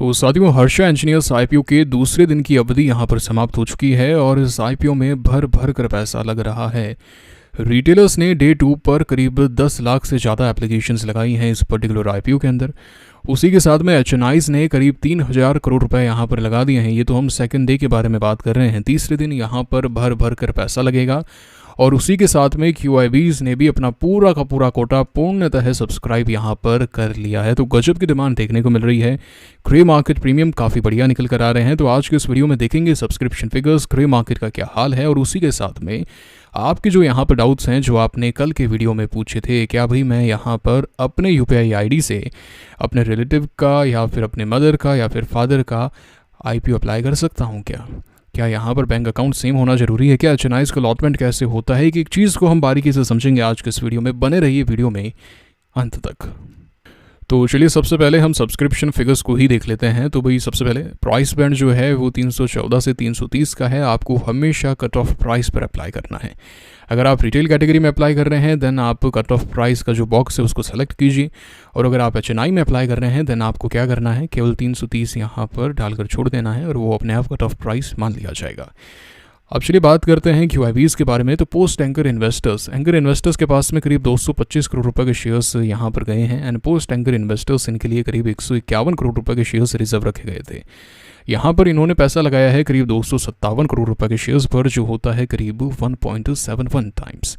तो साथियों, Harsha engineers IPO के दूसरे दिन की अवधि यहां पर समाप्त हो चुकी है और इस आईपीओ में भर भर कर पैसा लग रहा है। रिटेलर्स ने डे 2 पर करीब 10 लाख से ज़्यादा एप्लीकेशंस लगाई हैं इस पर्टिकुलर आईपीओ के अंदर। उसी के साथ में एचएनआईज ने करीब 3000 करोड़ रुपए यहाँ पर लगा दिए हैं। ये तो हम सेकंड डे के बारे में बात कर रहे हैं। तीसरे दिन यहाँ पर भर भर कर पैसा लगेगा और उसी के साथ में क्यूआईबीज ने भी अपना पूरा का पूरा कोटा पूर्णतः सब्सक्राइब यहाँ पर कर लिया है। तो गजब की डिमांड देखने को मिल रही है। ग्रे मार्केट प्रीमियम काफ़ी बढ़िया निकल कर आ रहे हैं। तो आज के इस वीडियो में देखेंगे सब्सक्रिप्शन फिगर्स, ग्रे मार्केट का क्या हाल है और उसी के साथ में आपके जो यहाँ पर डाउट्स हैं जो आपने कल के वीडियो में पूछे थे, क्या भाई मैं यहाँ पर अपने यूपीआई आईडी से अपने रिलेटिव का या फिर अपने मदर का या फिर फादर का आईपीओ अप्लाई कर सकता हूँ क्या यहाँ पर बैंक अकाउंट सेम होना जरूरी है क्या? एचएनआईज का अलॉटमेंट कैसे होता है? कि एक चीज़ को हम बारीकी से समझेंगे आज के इस वीडियो में। बने रहिए वीडियो में अंत तक। तो चलिए सबसे पहले हम सब्सक्रिप्शन फिगर्स को ही देख लेते हैं। तो भाई सबसे पहले प्राइस बैंड जो है वो 314 से 330 का है। आपको हमेशा कट ऑफ प्राइस पर अप्लाई करना है। अगर आप रिटेल कैटेगरी में अप्लाई कर रहे हैं देन आप कट ऑफ प्राइस का जो बॉक्स है उसको सेलेक्ट कीजिए, और अगर आप एचएनआई में अप्लाई कर रहे हैं देन आपको क्या करना है, केवल 330 यहाँ पर डालकर छोड़ देना है और वो अपने आप कट ऑफ प्राइस मान लिया जाएगा। अब चलिए बात करते हैं क्यूआईबीज के बारे में। तो पोस्ट एंकर इन्वेस्टर्स के पास में करीब 225 करोड़ रुपए के शेयर्स यहाँ पर गए हैं एंड पोस्ट एंकर इन्वेस्टर्स इनके लिए करीब 151 करोड़ रुपए के शेयर्स रिजर्व रखे गए थे। यहाँ पर इन्होंने पैसा लगाया है करीब 257 करोड़ रुपए के शेयर्स पर, जो होता है करीब 1.71 टाइम्स।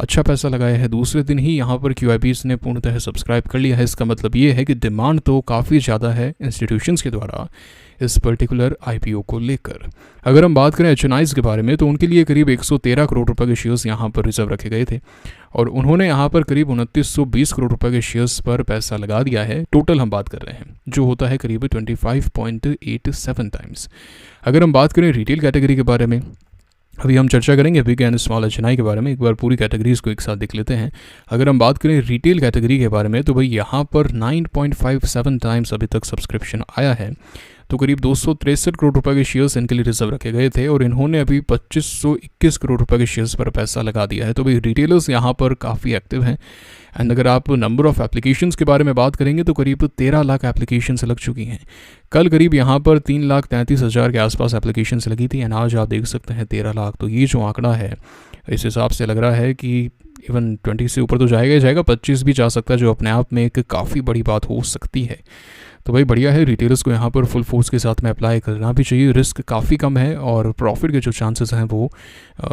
अच्छा पैसा लगाया है। दूसरे दिन ही यहाँ पर क्यूआईबीज ने पूर्णतः सब्सक्राइब कर लिया है। इसका मतलब ये है कि डिमांड तो काफ़ी ज़्यादा है इंस्टीट्यूशंस के द्वारा इस पर्टिकुलर आईपीओ को लेकर। अगर हम बात करें एचएनआईज के बारे में तो उनके लिए करीब 113 करोड़ रुपए के शेयर्स यहाँ पर रिजर्व रखे गए थे और उन्होंने यहाँ पर करीब 2920 करोड़ रुपए के शेयर्स पर पैसा लगा दिया है। टोटल हम बात कर रहे हैं जो होता है करीब 25.87 टाइम्स। अगर हम बात करें रिटेल कैटेगरी के बारे में, अभी हम चर्चा करेंगे बिग एंड स्मॉल एचएनआई के बारे में। एक बार पूरी कैटेगरीज को एक साथ देख लेते हैं। अगर हम बात करें रिटेल कैटेगरी के बारे में तो भाई यहाँ पर 9.57 टाइम्स अभी तक सब्सक्रिप्शन आया है। तो करीब 263 करोड़ रुपए के शेयर्स इनके लिए रिजर्व रखे गए थे और इन्होंने अभी 2521 करोड़ रुपए के शेयर्स पर पैसा लगा दिया है। तो भाई रिटेलर्स यहाँ पर काफ़ी एक्टिव हैं। एंड अगर आप नंबर ऑफ एप्लीकेशंस के बारे में बात करेंगे तो करीब 13 लाख एप्लीकेशंस लग चुकी हैं। कल करीब यहाँ पर 3,33,000 के आसपास एप्लीकेशंस लगी थी एंड आज आप देख सकते हैं 13 लाख। तो ये जो आंकड़ा है इस हिसाब से लग रहा है कि इवन 20 से ऊपर तो जाएगा ही जाएगा, 25 भी जा सकता है, जो अपने आप में एक काफ़ी बड़ी बात हो सकती है। तो भाई बढ़िया है। रिटेलर्स को यहाँ पर फुल फोर्स के साथ में अप्लाई करना भी चाहिए। रिस्क काफ़ी कम है और प्रॉफिट के जो चांसेस हैं वो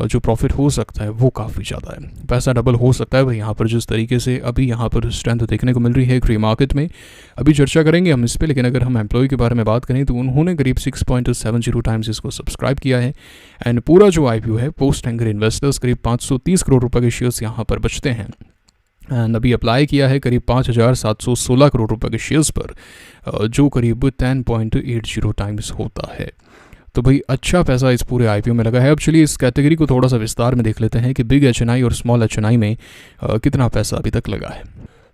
जो प्रॉफिट हो सकता है वो काफ़ी ज़्यादा है। पैसा डबल हो सकता है भाई यहाँ पर जिस तरीके से अभी यहाँ पर स्ट्रेंथ देखने को मिल रही है ग्रे मार्केट में। अभी चर्चा करेंगे हम इस पर, लेकिन अगर हम एम्प्लॉय के बारे में बात करें तो उन्होंने करीब 6.70 टाइम्स इसको सब्सक्राइब किया है एंड पूरा जो आईपीओ है पोस्ट एंकर इन्वेस्टर्स करीब 530 करोड़ रुपये के शेयर्स यहाँ पर बचते हैं एंड अभी अप्लाई किया है करीब 5,716 करोड़ रुपए के शेयर्स पर, जो करीब 10.80 टाइम्स होता है। तो भाई अच्छा पैसा इस पूरे आईपीओ में लगा है। अब चलिए इस कैटेगरी को थोड़ा सा विस्तार में देख लेते हैं कि बिग एचएनआई और स्मॉल एचएनआई में कितना पैसा अभी तक लगा है।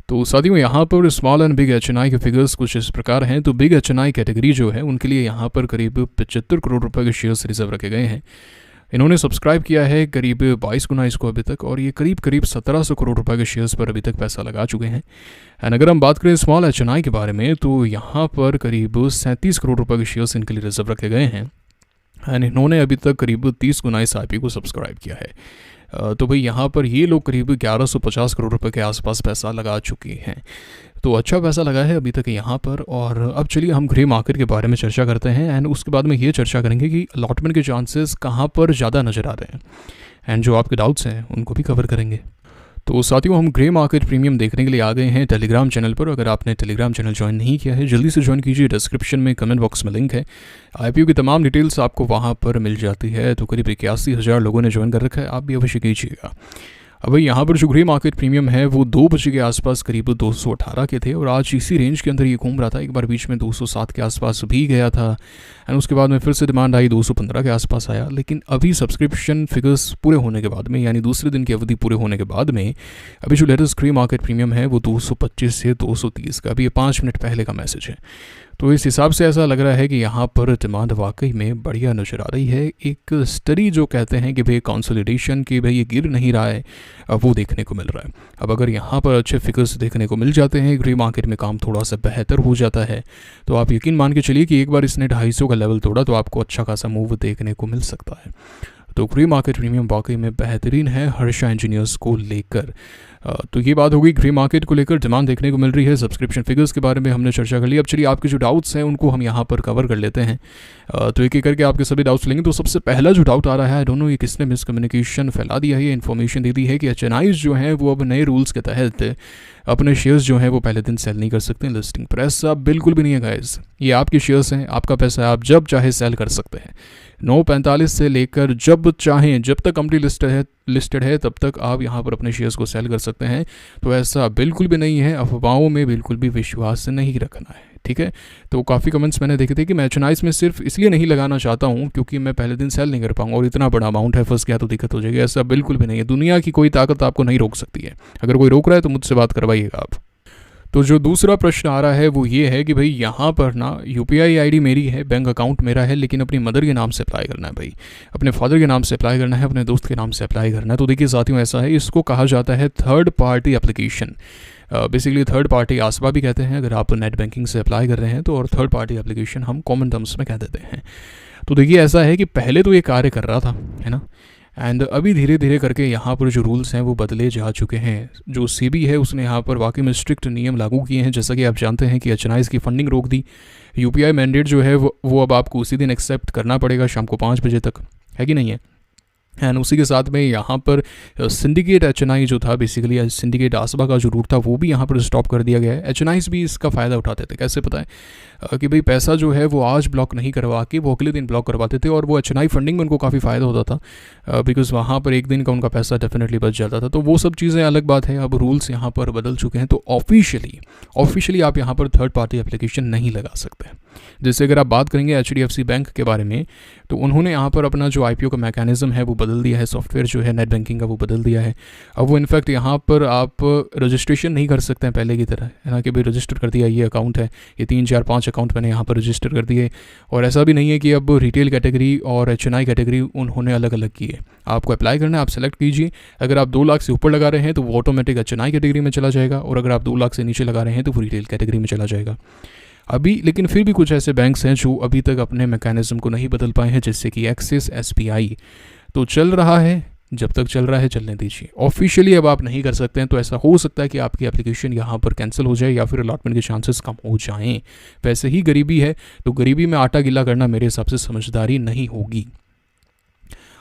तो साथियों यहाँ पर स्मॉल एंड बिग एचएनआई के फिगर्स कुछ इस प्रकार हैं। तो बिग एचएनआई कैटेगरी जो है उनके लिए यहाँ पर करीब 75 करोड़ रुपए के शेयर्स रिजर्व रखे गए हैं। इन्होंने सब्सक्राइब किया है करीब 22 गुना इसको अभी तक और ये करीब 1700 करोड़ रुपए के शेयर्स पर अभी तक पैसा लगा चुके हैं। एंड अगर हम बात करें स्मॉल एचएनआई के बारे में तो यहाँ पर करीब 37 करोड़ रुपए के शेयर्स इनके लिए रिजर्व रखे गए हैं एंड इन्होंने अभी तक करीब 30 गुना इस आईपीओ को सब्सक्राइब किया है। तो भाई यहाँ पर ये लोग करीब 1150 करोड़ रुपए के आसपास पैसा लगा चुके हैं। तो अच्छा पैसा लगा है अभी तक यहाँ पर। और अब चलिए हम ग्रे मार्केट के बारे में चर्चा करते हैं एंड उसके बाद में ये चर्चा करेंगे कि अलॉटमेंट के चांसेस कहाँ पर ज़्यादा नज़र आ रहे हैं एंड जो आपके डाउट्स हैं उनको भी कवर करेंगे। तो साथियों हम ग्रे मार्केट प्रीमियम देखने के लिए आ गए हैं टेलीग्राम चैनल पर। अगर आपने टेलीग्राम चैनल ज्वाइन नहीं किया है जल्दी से ज्वाइन कीजिए। डिस्क्रिप्शन में कमेंट बॉक्स में लिंक है। आईपीओ की तमाम डिटेल्स आपको वहाँ पर मिल जाती है। तो करीब 81,000 लोगों ने ज्वाइन कर रखा है, आप भी अवश्य कीजिएगा। अब भाई यहाँ पर जो ग्रे मार्केट प्रीमियम है वो 2 बजे के आसपास करीब 218 के थे और आज इसी रेंज के अंदर ये घूम रहा था। एक बार बीच में 207 के आसपास भी गया था एंड उसके बाद में फिर से डिमांड आई, 215 के आसपास आया। लेकिन अभी सब्सक्रिप्शन फिगर्स पूरे होने के बाद में, यानी दूसरे दिन की अवधि पूरे होने के बाद में, अभी जो लेटेस्ट ग्रे मार्केट प्रीमियम है वो 225 से 230 का, अभी ये 5 मिनट पहले का मैसेज है। तो इस हिसाब से ऐसा लग रहा है कि यहाँ पर डिमांड वाकई में बढ़िया नज़र आ रही है। एक स्टडी जो कहते हैं कि भाई कंसोलिडेशन की भाई ये गिर नहीं रहा है, अब वो देखने को मिल रहा है। अब अगर यहाँ पर अच्छे फिगर्स देखने को मिल जाते हैं, ग्रे मार्केट में काम थोड़ा सा बेहतर हो जाता है, तो आप यकीन मान के चलिए कि एक बार इसने 250 का लेवल तोड़ा तो आपको अच्छा खासा मूव देखने को मिल सकता है। तो ग्रे मार्केट प्रीमियम वाकई में बेहतरीन है हर्षा इंजीनियर्स को लेकर। तो ये बात होगी ग्रे मार्केट को लेकर। डिमांड देखने को मिल रही है। सब्सक्रिप्शन फिगर्स के बारे में हमने चर्चा कर ली। अब चलिए आपके जो डाउट्स हैं उनको हम यहाँ पर कवर कर लेते हैं। तो एक एक करके आपके सभी डाउट्स लेंगे। तो सबसे पहला जो डाउट आ रहा है, दोनों ये किसने मिसकम्युनिकेशन फैला दिया है, ये इन्फॉर्मेशन दे दी है कि एचएनआईज जो हैं वो अब नए रूल्स के तहत अपने शेयर्स जो हैं वो पहले दिन सेल नहीं कर सकते लिस्टिंग पर। ऐसा बिल्कुल भी नहीं है गाइस, ये आपके शेयर्स हैं, आपका पैसा है, आप जब चाहे सेल कर सकते हैं। 9:45 से लेकर जब चाहें, जब तक कंपनी लिस्टेड है तब तक आप यहाँ पर अपने शेयर्स को सेल कर सकते हैं। तो ऐसा बिल्कुल भी नहीं है, अफवाहों में बिल्कुल भी विश्वास नहीं रखना है, ठीक है। तो काफ़ी कमेंट्स मैंने देखे थे कि मैं एचएनआईज में सिर्फ इसलिए नहीं लगाना चाहता हूँ क्योंकि मैं पहले दिन सेल नहीं कर पाऊंगा और इतना बड़ा अमाउंट है, फंस गया तो दिक्कत हो जाएगी। ऐसा बिल्कुल भी नहीं है, दुनिया की कोई ताकत आपको नहीं रोक सकती है। अगर कोई रोक रहा है तो मुझसे बात करवाइएगा आप। तो जो दूसरा प्रश्न आ रहा है वो ये है कि भाई यहाँ पर ना यूपीआई आईडी मेरी है, बैंक अकाउंट मेरा है, लेकिन अपनी मदर के नाम से अप्लाई करना है भाई, अपने फादर के नाम से अप्लाई करना है, अपने दोस्त के नाम से अप्लाई करना है। तो देखिए साथियों, ऐसा है, इसको कहा जाता है third party application. Basically third party आसबा भी कहते हैं अगर आप नेट बैंकिंग से अप्लाई कर रहे हैं तो, और थर्ड पार्टी एप्लीकेशन हम कॉमन टर्म्स में कह देते हैं। तो देखिए ऐसा है कि पहले तो ये कार्य कर रहा था, है ना, एंड अभी धीरे धीरे करके यहाँ पर जो रूल्स हैं वो बदले जा चुके हैं। जो सेबी है उसने यहाँ पर वाकई में स्ट्रिक्ट नियम लागू किए हैं। जैसा कि आप जानते हैं कि एचएनआईज की फंडिंग रोक दी। यूपीआई मैंडेट जो है वो अब आपको उसी दिन एक्सेप्ट करना पड़ेगा शाम को 5 बजे तक, है कि नहीं है। एंड उसी के साथ में यहाँ पर सिंडिकेट एचएनआई जो था, बेसिकली सिंडिकेट आसबा का जो रूट था वो भी यहाँ पर स्टॉप कर दिया गया है। एचएनआईज भी इसका फ़ायदा उठाते थे, कैसे पता है कि भाई पैसा जो है वो आज ब्लॉक नहीं करवा के वो अगले दिन ब्लॉक करवाते थे, और वो एचएनआई फंडिंग में उनको काफ़ी फ़ायदा होता था बिकॉज़ वहाँ पर एक दिन का उनका पैसा डेफिनेटली बच जाता था। तो वो सब चीज़ें अलग बात है, अब रूल्स यहाँ पर बदल चुके हैं। तो ऑफिशियली आप यहाँ पर थर्ड पार्टी एप्लीकेशन नहीं लगा सकते। जैसे अगर आप बात करेंगे एचडीएफसी बैंक के बारे में, तो उन्होंने यहाँ पर अपना जो आईपीओ का मैकेनिज्म है वो बदल दिया है, सॉफ्टवेयर जो है नेट बैंकिंग का वो बदल दिया है। अब वो इनफैक्ट यहाँ पर आप रजिस्ट्रेशन नहीं कर सकते हैं पहले की तरह, है ना, कि भाई रजिस्टर कर दिया, ये अकाउंट है, ये 3 4 5 अकाउंट मैंने यहाँ पर रजिस्टर कर दिए। और ऐसा भी नहीं है कि अब रिटेल कैटेगरी और एचएनआई कैटेगरी उन्होंने अलग अलग की है। आपको अप्लाई करना है, आप सेलेक्ट कीजिए। अगर आप 2 लाख से ऊपर लगा रहे हैं तो वो ऑटोमेटिक एचएनआई कैटेगरी में चला जाएगा, और अगर आप 2 लाख से नीचे लगा रहे हैं तो वो रिटेल कैटेगरी में चला जाएगा। अभी लेकिन फिर भी कुछ ऐसे बैंक्स हैं जो अभी तक अपने मैकेनिज्म को नहीं बदल पाए हैं, जैसे कि एक्सिस, एसबीआई। तो चल रहा है, जब तक चल रहा है चलने दीजिए। ऑफिशियली अब आप नहीं कर सकते हैं, तो ऐसा हो सकता है कि आपकी एप्लीकेशन यहाँ पर कैंसिल हो जाए या फिर अलॉटमेंट के चांसेस कम हो जाएं। वैसे ही गरीबी है, तो गरीबी में आटा गिला करना मेरे हिसाब से समझदारी नहीं होगी।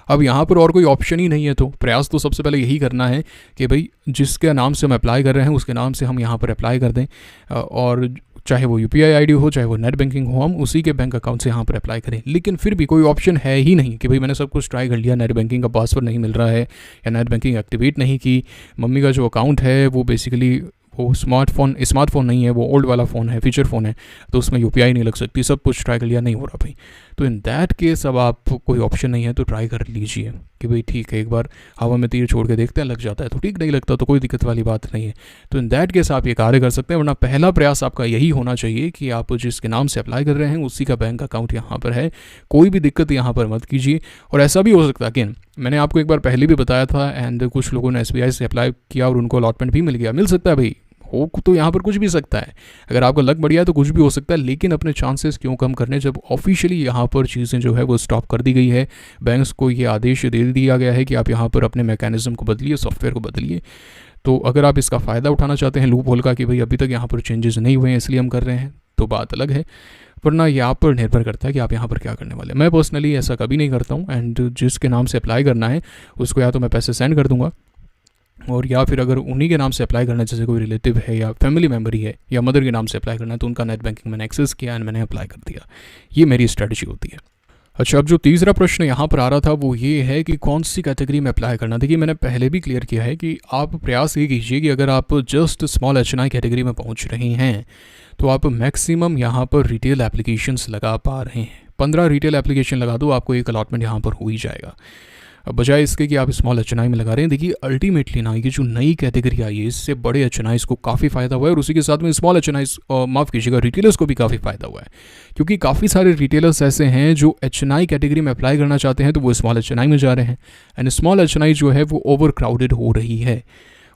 अब यहाँ पर और कोई ऑप्शन ही नहीं है, तो प्रयास तो सबसे पहले यही करना है कि भाई जिसके नाम से हम अप्लाई कर रहे हैं उसके नाम से हम यहाँ पर अप्लाई कर दें, और चाहे वो यूपीआई आईडी हो, चाहे वो नेट बैंकिंग हो, हम उसी के बैंक अकाउंट से यहाँ पर अप्लाई करें। लेकिन फिर भी कोई ऑप्शन है ही नहीं कि भाई मैंने सब कुछ ट्राई कर लिया, नेट बैंकिंग का पासवर्ड नहीं मिल रहा है या नेट बैंकिंग एक्टिवेट नहीं की, मम्मी का जो अकाउंट है वो बेसिकली वो स्मार्टफोन नहीं है, वो ओल्ड वाला फ़ोन है, फीचर फ़ोन है, तो उसमें यूपीआई नहीं लग सकती, सब कुछ ट्राई कर लिया, नहीं हो रहा भाई। तो इन दैट केस अब आप कोई ऑप्शन नहीं है तो ट्राई कर लीजिए कि भाई ठीक है, एक बार हवा में तीर छोड़ के देखते हैं, लग जाता है तो ठीक, नहीं लगता तो कोई दिक्कत वाली बात नहीं है। तो इन दैट केस आप ये कार्य कर सकते हैं, वरना पहला प्रयास आपका यही होना चाहिए कि आप जिसके नाम से अप्लाई कर रहे हैं उसी का बैंक अकाउंट यहाँ पर है। कोई भी दिक्कत यहाँ पर मत कीजिए। और ऐसा भी हो सकता है कि मैंने आपको एक बार पहले भी बताया था, एंड कुछ लोगों ने एसबीआई से अप्लाई किया और उनको अलॉटमेंट भी मिल गया, मिल सकता है भाई, हो तो यहाँ पर कुछ भी सकता है। अगर आपका लक बढ़िया है तो कुछ भी हो सकता है, लेकिन अपने चांसेस क्यों कम करने, जब ऑफिशियली यहाँ पर चीज़ें जो है वो स्टॉप कर दी गई है, बैंक्स को ये आदेश दे दिया गया है कि आप यहाँ पर अपने मैकेनिज्म को बदलिए, सॉफ्टवेयर को बदलिए। तो अगर आप इसका फ़ायदा उठाना चाहते हैं लूप होल का कि भाई अभी तक यहाँ पर चेंजेस नहीं हुए हैं इसलिए हम कर रहे हैं, तो बात अलग है, वरना ये आप पर निर्भर करता है कि आप यहाँ पर क्या करने वाले हैं। मैं पर्सनली ऐसा कभी नहीं करता हूँ, एंड जिसके नाम से अप्लाई करना है उसको या तो मैं पैसे सेंड कर दूँगा, और या फिर अगर उन्हीं के नाम से अप्लाई करना है, जैसे कोई रिलेटिव है या फैमिली मेम्बर ही है या मदर के नाम से अप्लाई करना है, तो उनका नेट बैंकिंग मैंने एक्सेस किया एंड मैंने अप्लाई कर दिया। ये मेरी स्ट्रेटजी होती है। अच्छा, अब जो तीसरा प्रश्न यहाँ पर आ रहा था वो ये है कि कौन सी कैटेगरी में अप्लाई करना। देखिए मैंने पहले भी क्लियर किया है कि आप प्रयास ये कीजिए कि अगर आप जस्ट स्मॉल एचएनआई कैटेगरी में पहुँच रहे हैं तो आप मैक्सिमम यहाँ पर रिटेल एप्लीकेशंस लगा पा रहे हैं। 15 रिटेल एप्लीकेशन लगा दो, आपको एक अलॉटमेंट यहाँ पर हो ही जाएगा। बजाय इसके कि आप स्मॉल एचएनआई में लगा रहे हैं। देखिए अल्टीमेटली ना ये जो नई कैटेगरी आई है इससे बड़े एचएनआईज को काफ़ी फ़ायदा हुआ है और उसी के साथ में स्मॉल एचएनआईज, माफ़ कीजिएगा, रिटेलर्स को भी काफ़ी फ़ायदा हुआ है, क्योंकि काफ़ी सारे रिटेलर्स ऐसे हैं जो एचएनआई कैटेगरी में अप्लाई करना चाहते हैं तो वो स्मॉल एचएनआई में जा रहे हैं, एंड स्मॉल एचएनआई जो है वो ओवर क्राउडेड हो रही है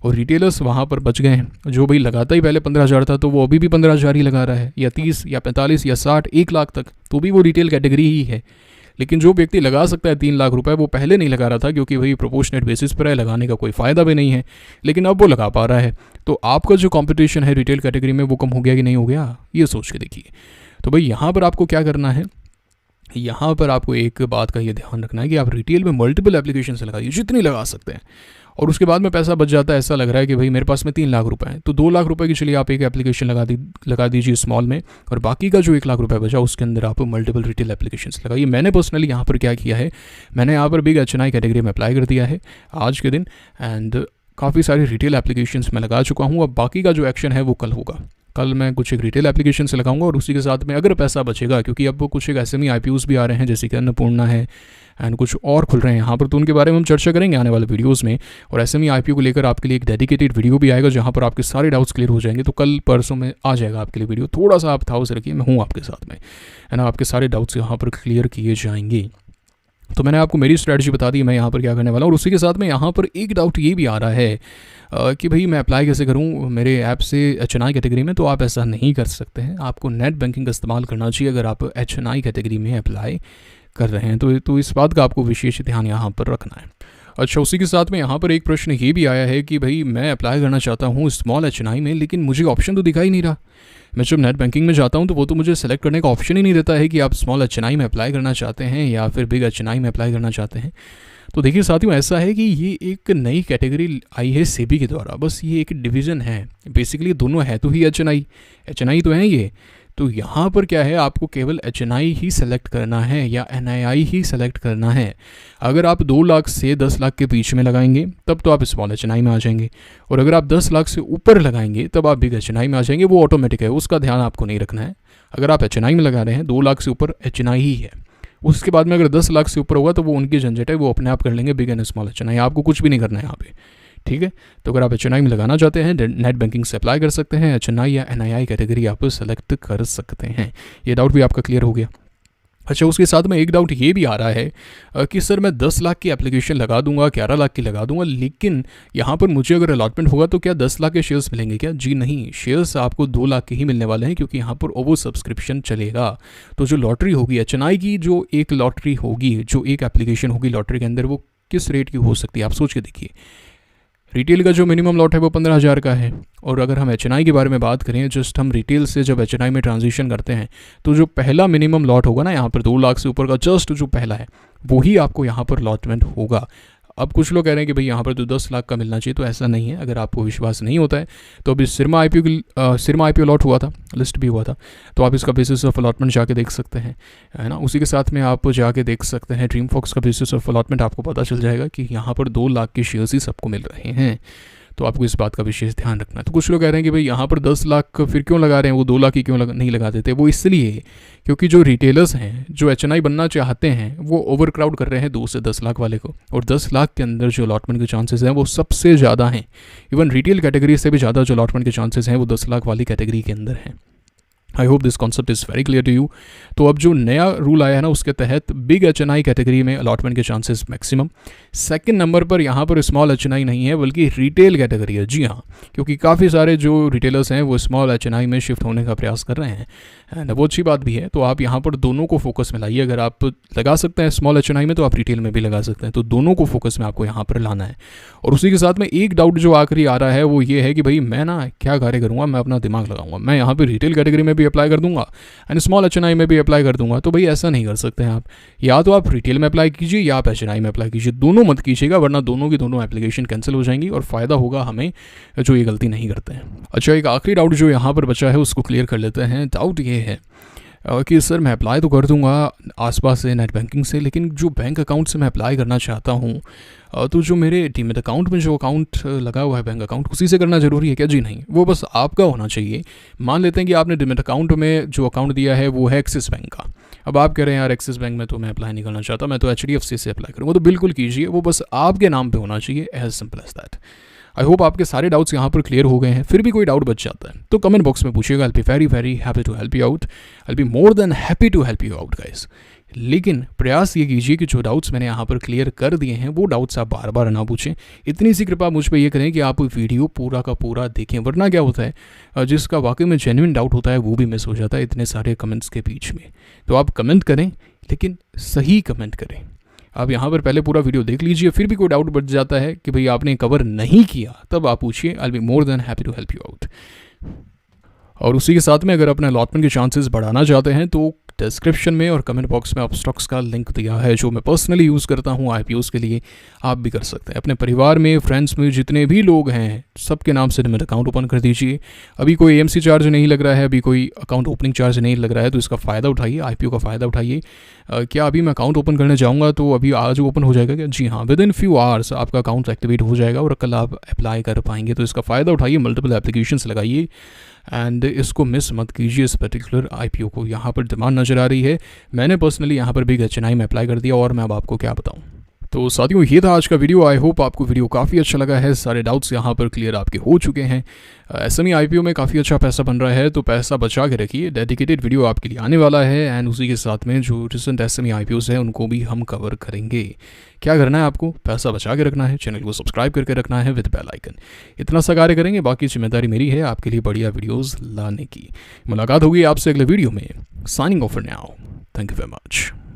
और रिटेलर्स वहाँ पर बच गए हैं। जो भाई लगाता ही पहले 15,000 था तो वो अभी भी 15,000 ही लगा रहा है, या 30 या 45 या 60 1 लाख तक, तो भी वो रिटेल कैटेगरी ही है। लेकिन जो व्यक्ति लगा सकता है 3 लाख रुपए, वो पहले नहीं लगा रहा था क्योंकि भाई प्रोपोर्शनेट बेसिस पर है, लगाने का कोई फ़ायदा भी नहीं है, लेकिन अब वो लगा पा रहा है। तो आपका जो कंपटीशन है रिटेल कैटेगरी में वो कम हो गया कि नहीं हो गया, ये सोच के देखिए। तो भाई यहाँ पर आपको क्या करना है, यहाँ पर आपको एक बात का ये ध्यान रखना है कि आप रिटेल में मल्टीपल एप्लीकेशन से लगाइए, जितनी लगा सकते हैं, और उसके बाद में पैसा बच जाता है। ऐसा लग रहा है कि भाई मेरे पास में 3 लाख रुपए हैं तो 2 लाख रुपए की चलिए आप एक एप्लीकेशन लगा दीजिए स्मॉल में, और बाकी का जो 1 लाख रुपए बचा उसके अंदर आप मल्टीपल रिटेल एप्लीकेशन लगाइए। मैंने पर्सनली यहाँ पर क्या किया है, मैंने यहाँ पर बिग एचएनआई कैटेगरी में अप्लाई कर दिया है आज के दिन, एंड काफ़ी सारी रिटेल एप्लीकेशंस में लगा चुका हूँ। अब बाकी का जो एक्शन है वो कल होगा। कल मैं कुछ एक रिटेल एप्लीकेशन से लगाऊंगा और उसी के साथ में अगर पैसा बचेगा, क्योंकि अब कुछ एक एसएमई आईपीओस भी आ रहे हैं जैसे कि अन्नपूर्णा है एंड कुछ और खुल रहे हैं यहाँ पर, तो उनके बारे में हम चर्चा करेंगे आने वाले वीडियोस में। और एसएमई आईपीओ को लेकर आपके लिए एक डेडिकेटेड वीडियो भी आएगा जहाँ पर आपके सारे डाउट्स क्लियर हो जाएंगे। तो कल परसों में आ जाएगा आपके लिए वीडियो, थोड़ा सा आप थाउस रखिए, मैं हूँ आपके साथ में, है ना, आपके सारे डाउट्स यहाँ पर क्लियर किए जाएंगे। तो मैंने आपको मेरी स्ट्रैटेजी बता दी, मैं यहाँ पर क्या करने वाला हूँ। और उसी के साथ में यहाँ पर एक डाउट ये भी आ रहा है कि भाई मैं अप्लाई कैसे करूँ मेरे ऐप से एचएनआई कैटेगरी में। तो आप ऐसा नहीं कर सकते हैं, आपको नेट बैंकिंग का इस्तेमाल करना चाहिए अगर आप एचएनआई कैटेगरी में अप्लाई कर रहे हैं। तो इस बात का आपको विशेष ध्यान यहाँ पर रखना है। अच्छा, उसी के साथ में यहाँ पर एक प्रश्न ये भी आया है कि भाई मैं अप्लाई करना चाहता हूँ स्मॉल एचएनआई में, लेकिन मुझे ऑप्शन तो दिखा ही नहीं रहा। मैं जब नेट बैंकिंग में जाता हूँ तो वो तो मुझे सेलेक्ट करने का ऑप्शन ही नहीं देता है कि आप स्मॉल एचएनआई में अप्लाई करना चाहते हैं या फिर बिग एचएनआई में अप्लाई करना चाहते हैं। तो देखिए साथियों, ऐसा है कि ये एक नई कैटेगरी आई है सेबी के द्वारा, बस ये एक डिवीज़न है। बेसिकली दोनों है तो ही एचएनआई तो है ये। तो यहाँ पर क्या है, आपको केवल एचएनआई ही सेलेक्ट करना है या एनआईआई ही सेलेक्ट करना है। अगर आप 2 लाख से 10 लाख के बीच में लगाएंगे तब तो आप स्मॉल एचएनआई में आ जाएंगे, और अगर आप 10 लाख से ऊपर लगाएंगे तब आप बिग एचएनआई में आ जाएंगे। वो ऑटोमेटिक है, उसका ध्यान आपको नहीं रखना है। अगर आप एचएनआई में लगा रहे हैं 2 लाख से ऊपर एचएनआई ही है, उसके बाद में अगर 10 लाख से ऊपर होगा तो वो उनकी झंझट है, वो अपने आप कर लेंगे बिग एंड स्मॉल एचएनआई, आपको कुछ भी नहीं करना है यहाँ पे, ठीक है। तो अगर आप एचएनआई में लगाना चाहते हैं नेट बैंकिंग से अप्लाई कर सकते हैं, एचएनआई या एनआईआई कैटेगरी आप सेलेक्ट कर सकते हैं। ये डाउट भी आपका क्लियर हो गया। अच्छा, उसके साथ में एक डाउट ये भी आ रहा है कि सर मैं 10 लाख की एप्लीकेशन लगा दूंगा, 11 लाख की लगा दूंगा, लेकिन यहाँ पर मुझे अगर अलॉटमेंट होगा तो क्या 10 लाख के शेयर्स मिलेंगे क्या? जी नहीं, शेयर्स आपको 2 लाख के ही मिलने वाले हैं, क्योंकि यहाँ पर ओवर सब्सक्रिप्शन चलेगा। तो जो लॉटरी होगी एचएनआई की, जो एक लॉटरी होगी, जो एक एप्लीकेशन होगी लॉटरी के अंदर, वो किस रेट की हो सकती है आप सोच के देखिए। रिटेल का जो मिनिमम लॉट है वो 15,000 का है, और अगर हम एचएनआई के बारे में बात करें, जस्ट हम रिटेल से जब एचएनआई में ट्रांजिशन करते हैं तो जो पहला मिनिमम लॉट होगा ना यहाँ पर 2 लाख से ऊपर का, जस्ट जो पहला है वही आपको यहाँ पर लॉटमेंट होगा। अब कुछ लोग कह रहे हैं कि भाई यहाँ पर तो 10 लाख का मिलना चाहिए, तो ऐसा नहीं है। अगर आपको विश्वास नहीं होता है तो अभी सिरमा आईपीओ लॉट हुआ था, लिस्ट भी हुआ था, तो आप इसका बेसिस ऑफ अलॉटमेंट जाके देख सकते हैं, है ना। उसी के साथ में आप जाके देख सकते हैं ड्रीम फॉक्स का बेसिस ऑफ अलॉटमेंट, आपको पता चल जाएगा कि यहाँ पर 2 लाख के शेयर्स ही सबको मिल रहे हैं। तो आपको इस बात का विशेष ध्यान रखना है। तो कुछ लोग कह रहे हैं कि भाई यहाँ पर 10 लाख फिर क्यों लगा रहे हैं, वो 2 लाख ही क्यों नहीं लगा देते? वो इसलिए क्योंकि जो रिटेलर्स हैं, जो एचएनआई बनना चाहते हैं, वो ओवर क्राउड कर रहे हैं 2 से 10 लाख वाले को, और 10 लाख के अंदर जो अलॉटमेंट के चांसेस हैं वो सबसे ज़्यादा हैं। इवन रिटेल कैटेगरी से भी ज़्यादा जो अलॉटमेंट के चांसेस हैं वो 10 लाख वाली कैटेगरी के अंदर हैं। I hope this concept is very clear to you. तो अब जो नया रूल आया है ना, उसके तहत बिग एचएनआई कैटेगरी में अलॉटमेंट के चांसेस मैक्सिमम। सेकंड नंबर पर यहाँ पर स्मॉल एचएनआई नहीं है बल्कि रिटेल कैटेगरी है। जी हाँ, क्योंकि काफ़ी सारे जो रिटेलर्स हैं वो स्मॉल एचएनआई में शिफ्ट होने का प्रयास कर रहे हैं, एंड वो अच्छी बात भी है। तो आप यहाँ पर दोनों को फोकस में लाइए। अगर आप लगा सकते हैं स्मॉल एचएनआई में तो आप रिटेल में भी लगा सकते हैं, तो दोनों को फोकस में आपको यहाँ पर लाना है। और उसी के साथ में एक डाउट जो आखिरी आ रहा है वो ये है कि भाई मैं ना क्या कार्य करूँगा, मैं अपना दिमाग लगाऊंगा, मैं यहाँ पर रिटेल कैटेगरी में भी अप्लाई कर दूंगा एंड स्मॉल एचएनआई में भी अप्लाई कर दूंगा। तो भाई ऐसा नहीं कर सकते हैं आप। या तो आप रिटेल में अप्लाई कीजिए या आप एचएनआई में अप्लाई कीजिए, दोनों मत कीजिएगा, वरना दोनों की दोनों एप्लीकेशन कैंसिल हो जाएंगी और फ़ायदा होगा हमें जो ये गलती नहीं करते हैं। अच्छा, एक आखिरी डाउट जो यहाँ पर बचा है उसको क्लियर कर लेते हैं। डाउट ये है कि सर मैं अप्लाई तो कर दूंगा आसपास से नेट बैंकिंग से, लेकिन जो बैंक अकाउंट से मैं अप्लाई करना चाहता हूँ तो जो मेरे डीमैट अकाउंट में जो अकाउंट लगा हुआ है बैंक अकाउंट, उसी से करना ज़रूरी है क्या? जी नहीं, वो बस आपका होना चाहिए। मान लेते हैं कि आपने डीमैट अकाउंट में जो अकाउंट दिया है वो है एक्सिस बैंक का, अब आप कह रहे हैं यार एक्सिस बैंक में तो मैं अप्लाई नहीं करना चाहता, मैं तो HDFC से अप्लाई करूँगा, तो बिल्कुल कीजिए, वो बस आपके नाम पे होना चाहिए, as simple as that. I hope आपके सारे डाउट्स यहाँ पर क्लियर हो गए हैं। फिर भी कोई डाउट बच जाता है तो कमेंट बॉक्स में पूछिएगा, I be very happy to help you out, I be more than happy to help you out guys. लेकिन प्रयास ये कीजिए कि जो डाउट्स मैंने यहाँ पर क्लियर कर दिए हैं वो डाउट्स आप बार बार ना पूछें। इतनी सी कृपा मुझ पर ये करें कि आप वीडियो पूरा का पूरा देखें, वरना क्या होता है जिसका वाकई में जेन्युइन डाउट होता है वो भी मिस हो जाता है इतने सारे कमेंट्स के बीच में। तो आप कमेंट करें, लेकिन सही कमेंट करें। आप यहाँ पर पहले पूरा वीडियो देख लीजिए, फिर भी कोई डाउट बच जाता है कि भाई आपने कवर नहीं किया, तब आप पूछिए, I be more than happy to help you out. और उसी के साथ में अगर अपने अलॉटमेंट के चांसेस बढ़ाना चाहते हैं तो डिस्क्रिप्शन में और कमेंट बॉक्स में अपस्टॉक्स का लिंक दिया है जो मैं पर्सनली यूज़ करता हूँ IPOs के लिए। आप भी कर सकते हैं, अपने परिवार में, फ्रेंड्स में जितने भी लोग हैं सबके नाम से डिमैट अकाउंट ओपन कर दीजिए। अभी कोई AMC चार्ज नहीं लग रहा है, अभी कोई अकाउंट ओपनिंग चार्ज नहीं लग रहा है, तो इसका फ़ायदा उठाइए, IPO का फ़ायदा उठाइए। क्या अभी मैं अकाउंट ओपन करने जाऊँगा तो अभी आज ओपन हो जाएगा क्या? जी हाँ, विद इन फ्यू आवर्स आपका अकाउंट एक्टिवेट हो जाएगा और कल आप अप्लाई कर पाएंगे। तो इसका फ़ायदा उठाइए, मल्टीपल एप्लीकेशंस लगाइए एंड इसको मिस मत कीजिए। इस पर्टिकुलर IPO को यहाँ पर डिमांड नज़र आ रही है। मैंने पर्सनली यहाँ पर भी HNI में अप्लाई कर दिया और मैं अब आपको क्या बताऊँ। तो साथियों ये था आज का वीडियो। आई होप आपको वीडियो काफ़ी अच्छा लगा है, सारे डाउट्स यहाँ पर क्लियर आपके हो चुके हैं। SME IPO में काफ़ी अच्छा पैसा बन रहा है, तो पैसा बचा के रखिए। डेडिकेटेड वीडियो आपके लिए आने वाला है एंड उसी के साथ में जो रिसेंट SME IPOs हैं उनको भी हम कवर करेंगे। क्या करना है आपको? पैसा बचा के रखना है, चैनल को सब्सक्राइब करके रखना है विद बेल आइकन। इतना सा कार्य करेंगे, बाकी जिम्मेदारी मेरी है आपके लिए बढ़िया वीडियोज़ लाने की। मुलाकात होगी आपसे अगले वीडियो में। Signing off for now, thank you very much.